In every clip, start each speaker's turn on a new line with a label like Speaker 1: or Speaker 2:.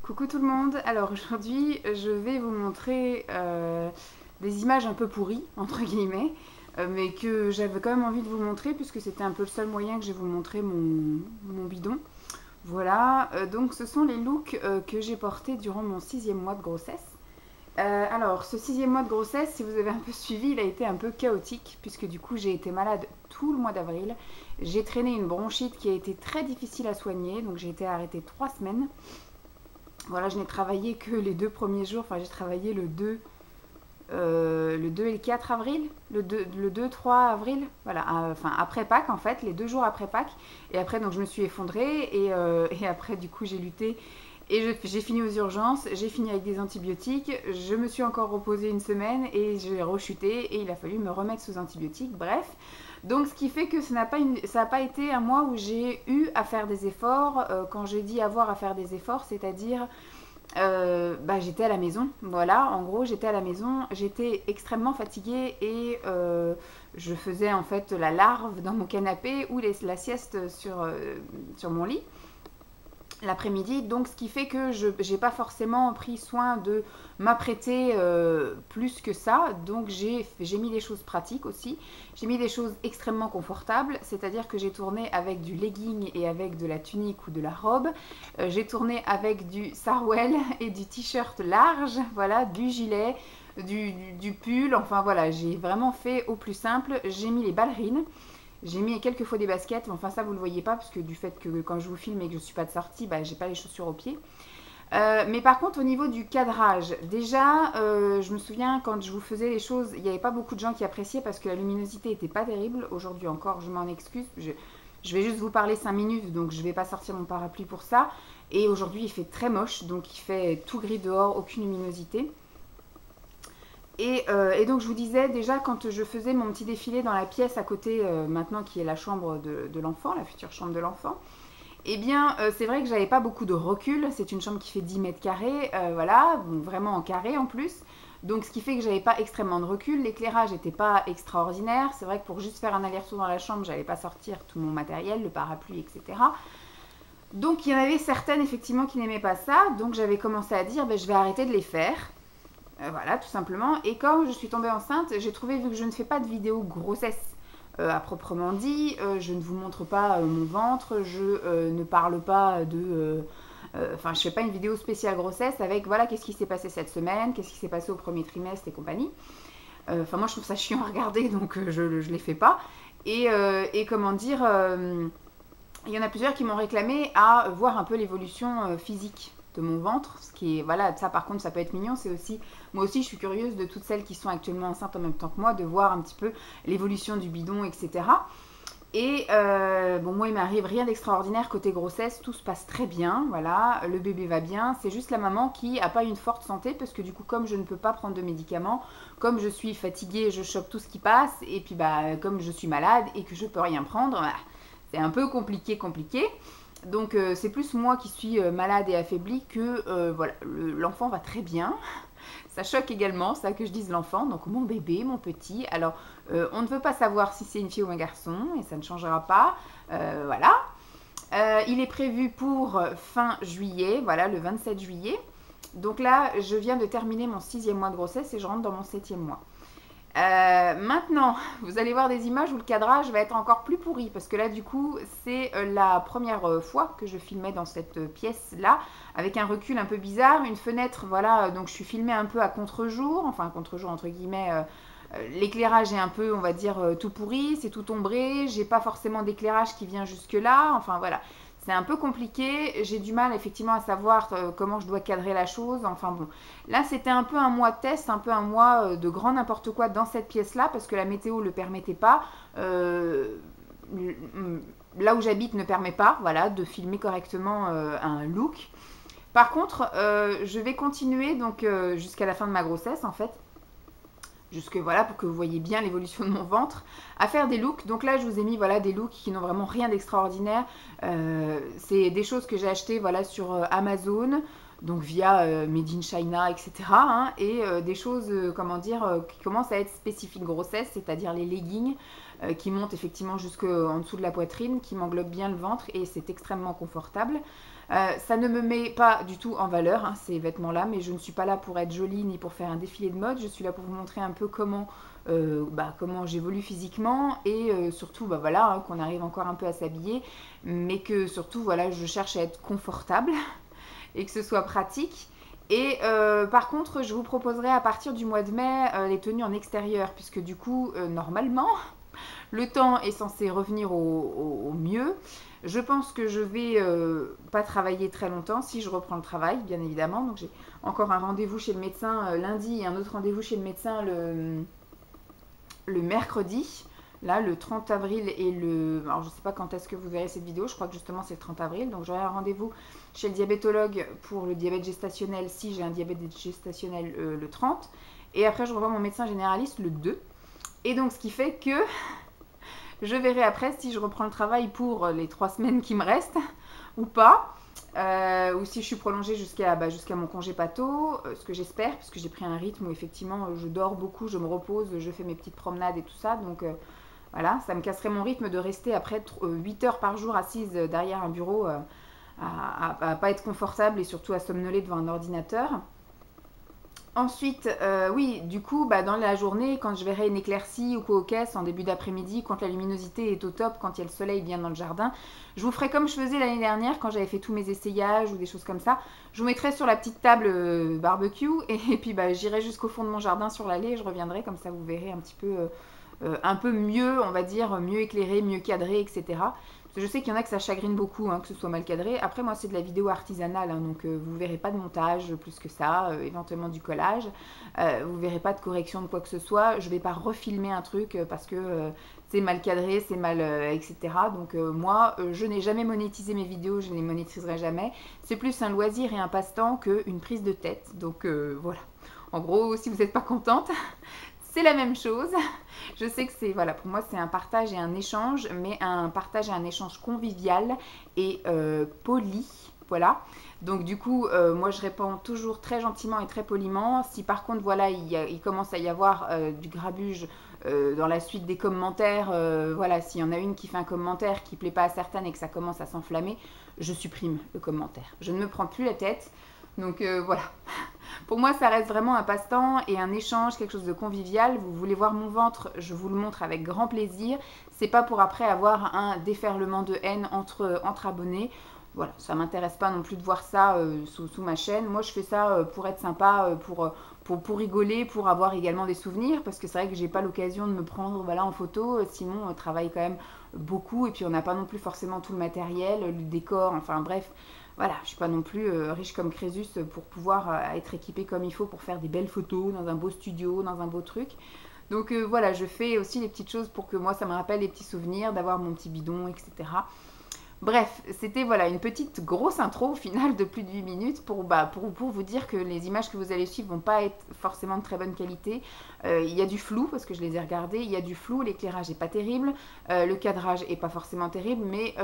Speaker 1: Coucou tout le monde, alors aujourd'hui je vais vous montrer des images un peu pourries, entre guillemets, mais que j'avais quand même envie de vous montrer puisque c'était un peu le seul moyen que j'ai vous montrer mon bidon. Voilà, donc ce sont les looks que j'ai portés durant mon 6e mois de grossesse. Alors ce 6e mois de grossesse, si vous avez un peu suivi, il a été un peu chaotique puisque du coup j'ai été malade tout le mois d'avril. J'ai traîné une bronchite qui a été très difficile à soigner, donc j'ai été arrêtée 3 semaines. Voilà, je n'ai travaillé que les 2 premiers jours. Enfin, j'ai travaillé le 2 et le 4 avril, le 2, 3 avril, voilà, enfin après Pâques en fait, les 2 jours après Pâques. Et après, donc je me suis effondrée et après, du coup, j'ai lutté et j'ai fini aux urgences, j'ai fini avec des antibiotiques, je me suis encore reposée une semaine et j'ai rechuté et il a fallu me remettre sous antibiotiques, bref. Donc ce qui fait que ça n'a pas été un mois où j'ai eu à faire des efforts. Quand je dis avoir à faire des efforts, c'est-à-dire j'étais à la maison, voilà, en gros j'étais à la maison, j'étais extrêmement fatiguée et je faisais en fait la larve dans mon canapé ou la sieste sur mon lit l'après-midi, donc ce qui fait que je n'ai pas forcément pris soin de m'apprêter plus que ça, donc j'ai mis des choses pratiques aussi, j'ai mis des choses extrêmement confortables, c'est-à-dire que j'ai tourné avec du legging et avec de la tunique ou de la robe, j'ai tourné avec du sarouel et du t-shirt large, voilà, du gilet, du pull, enfin voilà, j'ai vraiment fait au plus simple, j'ai mis les ballerines. J'ai mis quelques fois des baskets, mais enfin ça vous le voyez pas parce que du fait que quand je vous filme et que je suis pas de sortie, j'ai pas les chaussures aux pieds. Mais par contre au niveau du cadrage, déjà je me souviens quand je vous faisais les choses, il n'y avait pas beaucoup de gens qui appréciaient parce que la luminosité était pas terrible. Aujourd'hui encore, je m'en excuse. Je vais juste vous parler 5 minutes, donc je vais pas sortir mon parapluie pour ça. Et aujourd'hui il fait très moche, donc il fait tout gris dehors, aucune luminosité. Et donc je vous disais déjà quand je faisais mon petit défilé dans la pièce à côté maintenant qui est la chambre de l'enfant, la future chambre de l'enfant, eh bien c'est vrai que j'avais pas beaucoup de recul, c'est une chambre qui fait 10 mètres carrés, voilà, bon, vraiment en carré en plus, donc ce qui fait que j'avais pas extrêmement de recul, l'éclairage n'était pas extraordinaire, c'est vrai que pour juste faire un aller-retour dans la chambre, j'allais pas sortir tout mon matériel, le parapluie, etc. Donc il y en avait certaines effectivement qui n'aimaient pas ça, donc j'avais commencé à dire je vais arrêter de les faire. Voilà, tout simplement. Et quand je suis tombée enceinte, j'ai trouvé, vu que je ne fais pas de vidéo grossesse à proprement dit, je ne vous montre pas mon ventre, je ne parle pas de... Enfin, je fais pas une vidéo spéciale grossesse avec, voilà, qu'est-ce qui s'est passé cette semaine, qu'est-ce qui s'est passé au premier trimestre et compagnie. Enfin, moi, je trouve ça chiant à regarder, donc je les fais pas. Et comment dire, il y en a plusieurs qui m'ont réclamé à voir un peu l'évolution physique de mon ventre, ce qui est, voilà, ça par contre ça peut être mignon, c'est aussi, moi aussi je suis curieuse de toutes celles qui sont actuellement enceintes en même temps que moi, de voir un petit peu l'évolution du bidon, etc. Et bon, moi il m'arrive rien d'extraordinaire côté grossesse, tout se passe très bien, voilà, le bébé va bien, c'est juste la maman qui a pas une forte santé, parce que du coup comme je ne peux pas prendre de médicaments, comme je suis fatiguée, je chope tout ce qui passe, et puis comme je suis malade et que je peux rien prendre, c'est un peu compliqué. Donc c'est plus moi qui suis malade et affaiblie que voilà, l'enfant va très bien. Ça choque également, ça que je dise l'enfant, donc mon bébé, mon petit. Alors on ne veut pas savoir si c'est une fille ou un garçon et ça ne changera pas. Voilà. Il est prévu pour fin juillet, voilà, le 27 juillet. Donc là, je viens de terminer mon 6e mois de grossesse et je rentre dans mon 7e mois. Maintenant, vous allez voir des images où le cadrage va être encore plus pourri parce que là, du coup, c'est la première fois que je filmais dans cette pièce-là avec un recul un peu bizarre, une fenêtre, voilà, donc je suis filmée un peu à contre-jour, enfin contre-jour entre guillemets. L'éclairage est un peu, on va dire, tout pourri, c'est tout ombré, j'ai pas forcément d'éclairage qui vient jusque-là, enfin voilà. C'est un peu compliqué, j'ai du mal effectivement à savoir comment je dois cadrer la chose, enfin bon. Là c'était un peu un mois de test, un peu un mois de grand n'importe quoi dans cette pièce-là, parce que la météo ne le permettait pas. Là où j'habite ne permet pas, voilà, de filmer correctement un look. Par contre, je vais continuer donc jusqu'à la fin de ma grossesse en fait, jusque voilà pour que vous voyez bien l'évolution de mon ventre, à faire des looks. Donc là je vous ai mis voilà des looks qui n'ont vraiment rien d'extraordinaire. C'est des choses que j'ai achetées voilà sur Amazon, donc via Made in China, etc. Hein, et des choses comment dire qui commencent à être spécifiques grossesse, c'est-à-dire les leggings qui montent effectivement jusqu'en dessous de la poitrine, qui m'englobent bien le ventre et c'est extrêmement confortable. Ça ne me met pas du tout en valeur, hein, ces vêtements-là, mais je ne suis pas là pour être jolie ni pour faire un défilé de mode. Je suis là pour vous montrer un peu comment j'évolue physiquement et surtout, voilà, hein, qu'on arrive encore un peu à s'habiller, mais que surtout, voilà, je cherche à être confortable et que ce soit pratique. Et par contre, je vous proposerai à partir du mois de mai les tenues en extérieur, puisque du coup, normalement, le temps est censé revenir au mieux. Je pense que je vais pas travailler très longtemps si je reprends le travail, bien évidemment. Donc j'ai encore un rendez-vous chez le médecin lundi et un autre rendez-vous chez le médecin le mercredi. Là, le 30 avril et le... Alors, je ne sais pas quand est-ce que vous verrez cette vidéo. Je crois que justement, c'est le 30 avril. Donc, j'aurai un rendez-vous chez le diabétologue pour le diabète gestationnel si j'ai un diabète gestationnel le 30. Et après, je revois mon médecin généraliste le 2. Et donc, ce qui fait que je verrai après si je reprends le travail pour les 3 semaines qui me restent ou pas. Ou si je suis prolongée jusqu'à mon congé pato, ce que j'espère, parce que j'ai pris un rythme où effectivement je dors beaucoup, je me repose, je fais mes petites promenades et tout ça. Donc voilà, ça me casserait mon rythme de rester après 8 heures par jour assise derrière un bureau à pas être confortable et surtout à somnoler devant un ordinateur. Ensuite, oui, du coup, dans la journée, quand je verrai une éclaircie ou quoi aux caisses en début d'après-midi, quand la luminosité est au top, quand il y a le soleil bien dans le jardin, je vous ferai comme je faisais l'année dernière quand j'avais fait tous mes essayages ou des choses comme ça. Je vous mettrai sur la petite table barbecue et puis j'irai jusqu'au fond de mon jardin sur l'allée et je reviendrai, comme ça vous verrez un peu mieux, on va dire, mieux éclairé, mieux cadré, etc. Parce que je sais qu'il y en a que ça chagrine beaucoup, hein, que ce soit mal cadré. Après, moi, c'est de la vidéo artisanale, hein, donc vous ne verrez pas de montage plus que ça, éventuellement du collage. Vous ne verrez pas de correction de quoi que ce soit. Je ne vais pas refilmer un truc parce que c'est mal cadré, c'est mal, etc. Donc moi, je n'ai jamais monétisé mes vidéos, je ne les monétiserai jamais. C'est plus un loisir et un passe-temps qu'une prise de tête. Donc voilà. En gros, si vous n'êtes pas contente, c'est la même chose. Je sais que c'est, voilà, pour moi, c'est un partage et un échange, mais un partage et un échange convivial et poli, voilà. Donc du coup, moi, je réponds toujours très gentiment et très poliment. Si par contre, voilà, il commence à y avoir du grabuge dans la suite des commentaires, voilà, s'il y en a une qui fait un commentaire qui ne plaît pas à certaines et que ça commence à s'enflammer, je supprime le commentaire. Je ne me prends plus la tête. Donc voilà. Pour moi, ça reste vraiment un passe-temps et un échange, quelque chose de convivial. Vous voulez voir mon ventre, je vous le montre avec grand plaisir. C'est pas pour après avoir un déferlement de haine entre abonnés. Voilà, ça m'intéresse pas non plus de voir ça sous ma chaîne. Moi, je fais ça pour être sympa, pour rigoler, pour avoir également des souvenirs. Parce que c'est vrai que j'ai pas l'occasion de me prendre en photo. Simon travaille quand même beaucoup et puis on n'a pas non plus forcément tout le matériel, le décor, enfin bref. Voilà, je ne suis pas non plus riche comme Crésus pour pouvoir être équipée comme il faut pour faire des belles photos dans un beau studio, dans un beau truc. Donc voilà, je fais aussi les petites choses pour que moi, ça me rappelle les petits souvenirs, d'avoir mon petit bidon, etc. Bref, c'était voilà une petite grosse intro au final de plus de 8 minutes pour vous dire que les images que vous allez suivre vont pas être forcément de très bonne qualité. Il y a du flou parce que je les ai regardées, il y a du flou, l'éclairage n'est pas terrible, le cadrage est pas forcément terrible, mais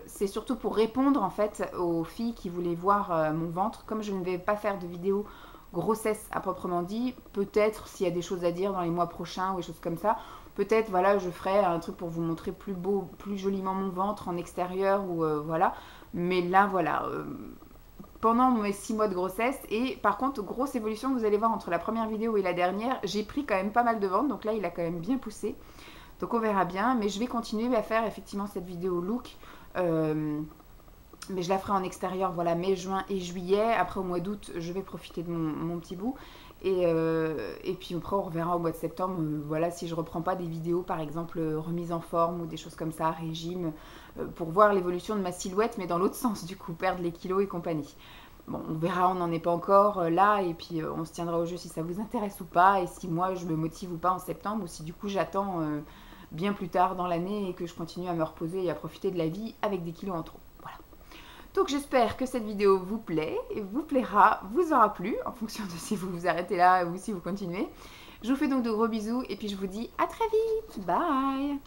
Speaker 1: c'est surtout pour répondre en fait aux filles qui voulaient voir mon ventre. Comme je ne vais pas faire de vidéo grossesse à proprement dit, peut-être s'il y a des choses à dire dans les mois prochains ou des choses comme ça, peut-être voilà je ferai un truc pour vous montrer plus beau, plus joliment mon ventre en extérieur ou voilà. Mais là voilà, pendant mes 6 mois de grossesse, et par contre grosse évolution que vous allez voir entre la première vidéo et la dernière, j'ai pris quand même pas mal de ventre, donc là il a quand même bien poussé. Donc on verra bien, mais je vais continuer à faire effectivement cette vidéo look. Mais je la ferai en extérieur, voilà, mai, juin et juillet. Après, au mois d'août, je vais profiter de mon petit bout. Et puis après, on reverra au mois de septembre, voilà, si je reprends pas des vidéos, par exemple, remise en forme ou des choses comme ça, régime, pour voir l'évolution de ma silhouette, mais dans l'autre sens, du coup, perdre les kilos et compagnie. Bon, on verra, on n'en est pas encore là, et puis on se tiendra au jeu si ça vous intéresse ou pas, et si moi, je me motive ou pas en septembre, ou si du coup, j'attends bien plus tard dans l'année et que je continue à me reposer et à profiter de la vie avec des kilos en trop. Donc j'espère que cette vidéo vous plaît, et vous plaira, vous aura plu, en fonction de si vous vous arrêtez là ou si vous continuez. Je vous fais donc de gros bisous et puis je vous dis à très vite. Bye!